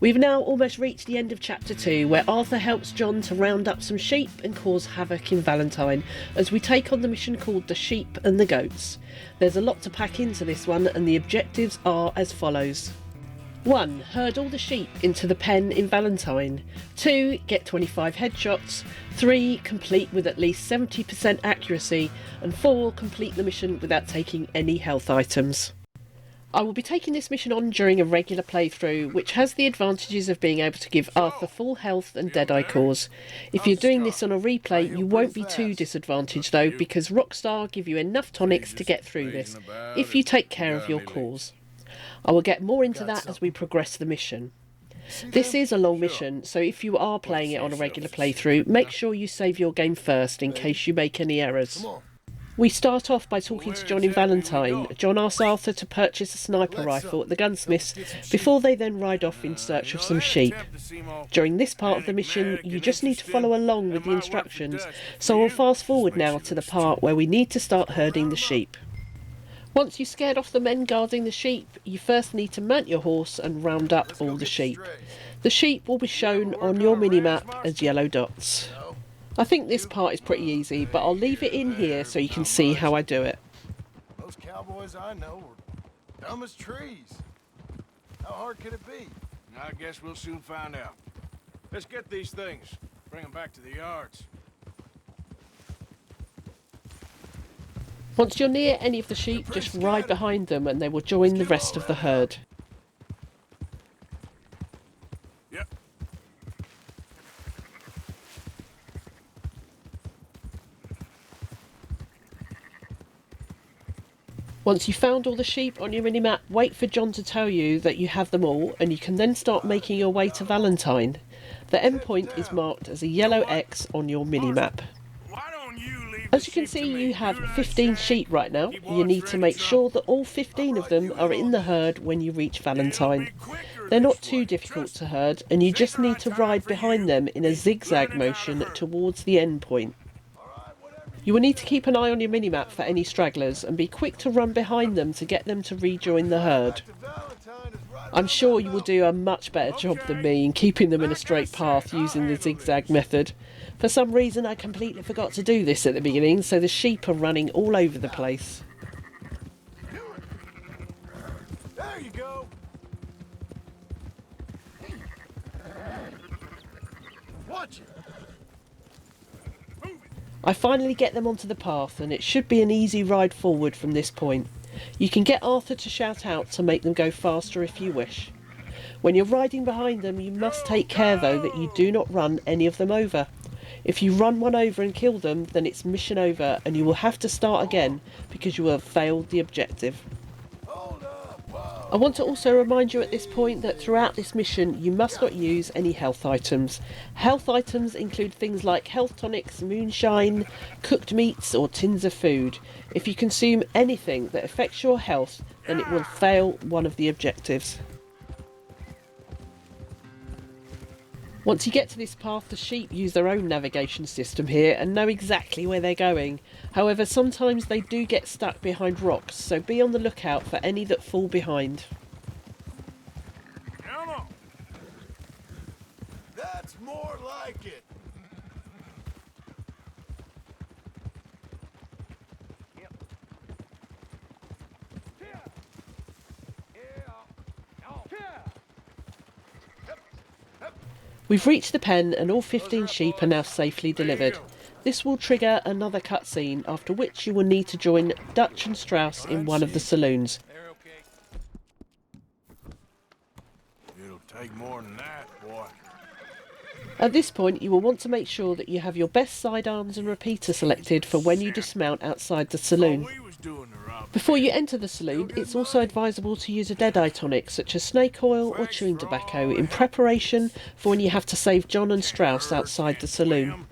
We've now almost reached the end of chapter 2, where Arthur helps John to round up some sheep and cause havoc in Valentine as we take on the mission called The Sheep and the Goats. There's a lot to pack into this one, and the objectives are as follows. 1. Herd all the sheep into the pen in Valentine. 2. Get 25 headshots. 3. Complete with at least 70% accuracy. And 4. Complete the mission without taking any health items. I will be taking this mission on during a regular playthrough, which has the advantages of being able to give Arthur full health and Deadeye cores. If you're doing this on a replay, you won't be too disadvantaged though, because Rockstar give you enough tonics to get through this, if you take care of your cores. I will get more into that as we progress the mission. This is a long mission, so if you are playing it on a regular playthrough, make sure you save your game first in case you make any errors. We start off by talking to John in Valentine. John asks Arthur to purchase a sniper rifle at the gunsmith's before they then ride off in search of some sheep. During this part of the mission, you just need to follow along with the instructions, so I'll fast forward now to the part where we need to start herding the sheep. Once you've scared off the men guarding the sheep, you first need to mount your horse and round up all the sheep. The sheep will be shown on your minimap as yellow dots. I think this part is pretty easy, but I'll leave it in here so you can see how I do it. Those cowboys I know are dumb as trees. How hard could it be? I guess we'll soon find out. Let's get these things. Bring them back to the yards. Once you're near any of the sheep, just ride behind them and they will join the rest of the herd. Yep. Once you've found all the sheep on your minimap, wait for John to tell you that you have them all, and you can then start making your way to Valentine. The endpoint is marked as a yellow X on your minimap. As you can see, you have 15 sheep right now. You need to make sure that all 15 of them are in the herd when you reach Valentine. They're not too difficult to herd, and you just need to ride behind them in a zigzag motion towards the end point. You will need to keep an eye on your minimap for any stragglers and be quick to run behind them to get them to rejoin the herd. I'm sure you will do a much better job than me in keeping them in a straight path using the zigzag method. For some reason I completely forgot to do this at the beginning, so the sheep are running all over the place. There you go. Watch it. I finally get them onto the path, and it should be an easy ride forward from this point. You can get Arthur to shout out to make them go faster if you wish. When you're riding behind them, you must take care though that you do not run any of them over. If you run one over and kill them, then it's mission over and you will have to start again because you will have failed the objective. I want to also remind you at this point that throughout this mission you must not use any health items. Health items include things like health tonics, moonshine, cooked meats or tins of food. If you consume anything that affects your health, then it will fail one of the objectives. Once you get to this path, the sheep use their own navigation system here and know exactly where they're going. However, sometimes they do get stuck behind rocks, so be on the lookout for any that fall behind. Come on. That's more like it. We've reached the pen and all 15 sheep are now safely delivered. This will trigger another cutscene, after which you will need to join Dutch and Strauss in one of the saloons. It'll take more than that, boy. At this point you will want to make sure that you have your best sidearms and repeater selected for when you dismount outside the saloon. Before you enter the saloon, it's also advisable to use a Deadeye tonic such as snake oil or chewing tobacco in preparation for when you have to save John and Strauss outside the saloon.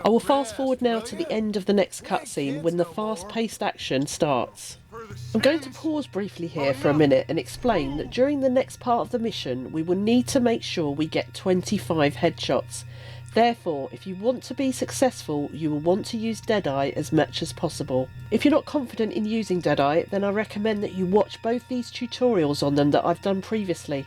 I will fast forward now to the end of the next cutscene when the fast-paced action starts. I'm going to pause briefly here for a minute and explain that during the next part of the mission we will need to make sure we get 25 headshots. Therefore, if you want to be successful, you will want to use Deadeye as much as possible. If you're not confident in using Deadeye, then I recommend that you watch both these tutorials on them that I've done previously.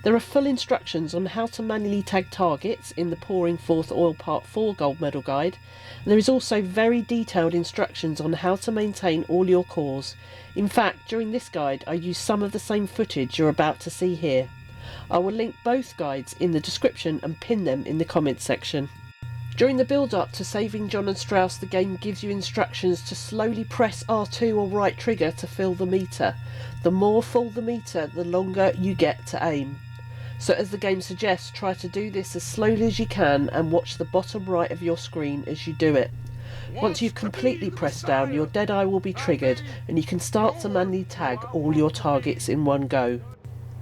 There are full instructions on how to manually tag targets in the Pouring Forth Oil Part 4 Gold Medal Guide, and there is also very detailed instructions on how to maintain all your cores. In fact, during this guide I use some of the same footage you're about to see here. I will link both guides in the description and pin them in the comments section. During the build-up to saving John and Strauss, the game gives you instructions to slowly press R2 or right trigger to fill the meter. The more full the meter, the longer you get to aim. So as the game suggests, try to do this as slowly as you can and watch the bottom right of your screen as you do it. Once you've completely pressed down, your Deadeye will be triggered and you can start to manually tag all your targets in one go.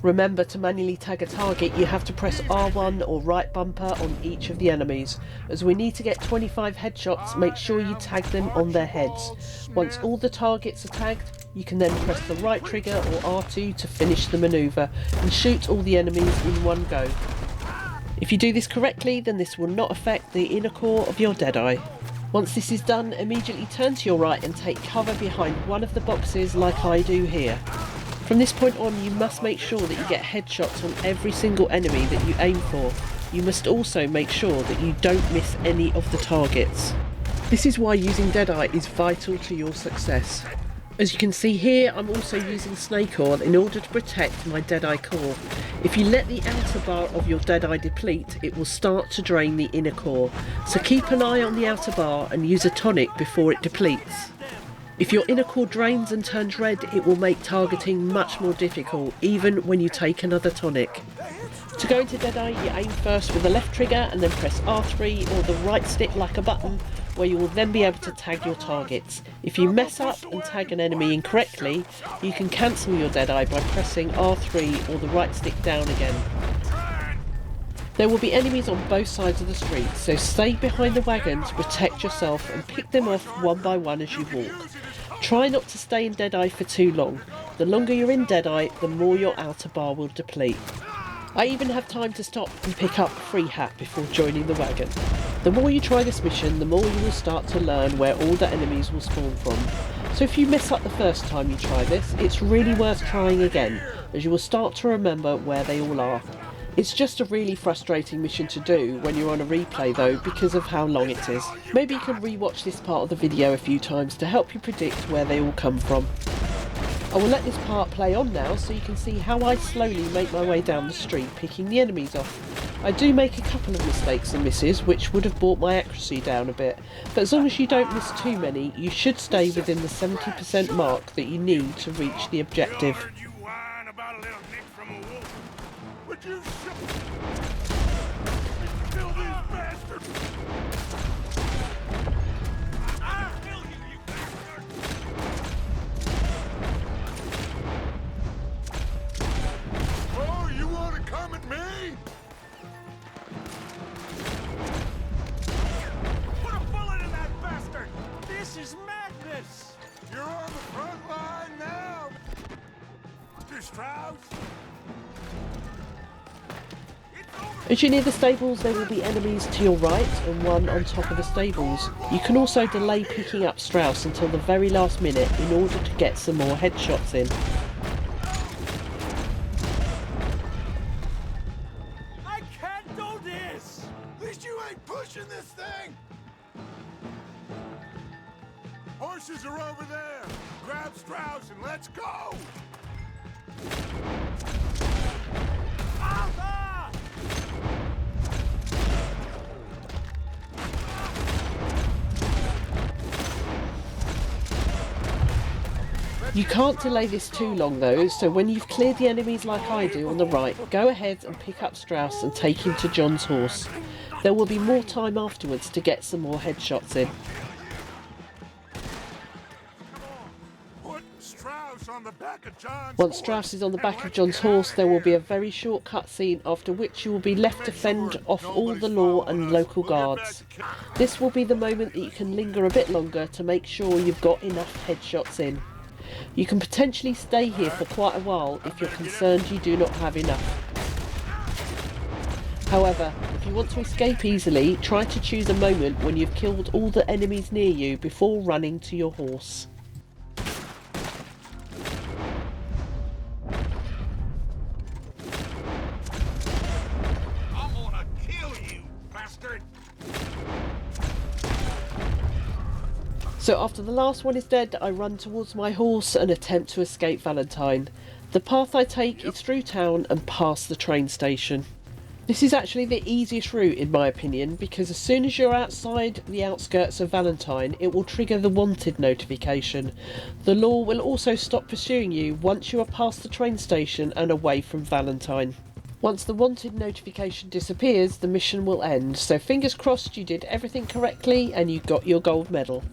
Remember, to manually tag a target you have to press R1 or right bumper on each of the enemies. As we need to get 25 headshots, make sure you tag them on their heads. Once all the targets are tagged, you can then press the right trigger or R2 to finish the manoeuvre and shoot all the enemies in one go. If you do this correctly, then this will not affect the inner core of your Deadeye. Once this is done, immediately turn to your right and take cover behind one of the boxes like I do here. From this point on, you must make sure that you get headshots on every single enemy that you aim for. You must also make sure that you don't miss any of the targets. This is why using Deadeye is vital to your success. As you can see here, I'm also using Snake Oil in order to protect my Deadeye core. If you let the outer bar of your Deadeye deplete, it will start to drain the inner core. So keep an eye on the outer bar and use a tonic before it depletes. If your inner core drains and turns red, it will make targeting much more difficult, even when you take another tonic. To go into Deadeye, you aim first with the left trigger and then press R3 or the right stick like a button, where you will then be able to tag your targets. If you mess up and tag an enemy incorrectly, you can cancel your Deadeye by pressing R3 or the right stick down again. There will be enemies on both sides of the street, so stay behind the wagon to protect yourself and pick them off one by one as you walk. Try not to stay in Deadeye for too long. The longer you're in Deadeye, the more your outer bar will deplete. I even have time to stop and pick up a free hat before joining the wagon. The more you try this mission, the more you will start to learn where all the enemies will spawn from. So if you mess up the first time you try this, it's really worth trying again, as you will start to remember where they all are. It's just a really frustrating mission to do when you're on a replay though, because of how long it is. Maybe you can rewatch this part of the video a few times to help you predict where they all come from. I will let this part play on now so you can see how I slowly make my way down the street picking the enemies off. I do make a couple of mistakes and misses which would have brought my accuracy down a bit, but as long as you don't miss too many, you should stay within the 70% mark that you need to reach the objective. You're on the front line now, Mr. Strauss. As you near the stables, there will be enemies to your right and one on top of the stables. You can also delay picking up Strauss until the very last minute in order to get some more headshots in. I can't do this! At least you ain't pushing this thing! Horses are over there! Grab Strauss and let's go! Ah! You can't delay this too long though, so when you've cleared the enemies like I do on the right, go ahead and pick up Strauss and take him to John's horse. There will be more time afterwards to get some more headshots in. Once Strauss is on the back of John's horse, there will be a very short cutscene after which you will be left to fend off all the law and local guards. This will be the moment that you can linger a bit longer to make sure you've got enough headshots in. You can potentially stay here for quite a while if you're concerned you do not have enough. However, if you want to escape easily, try to choose a moment when you've killed all the enemies near you before running to your horse. So after the last one is dead, I run towards my horse and attempt to escape Valentine. The path I take is through town and past the train station. This is actually the easiest route in my opinion, because as soon as you're outside the outskirts of Valentine, it will trigger the wanted notification. The law will also stop pursuing you once you are past the train station and away from Valentine. Once the wanted notification disappears, the mission will end, so fingers crossed you did everything correctly and you got your gold medal.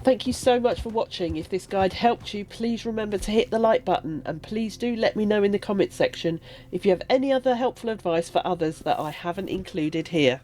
Thank you so much for watching. If this guide helped you, please remember to hit the like button, and please do let me know in the comments section if you have any other helpful advice for others that I haven't included here.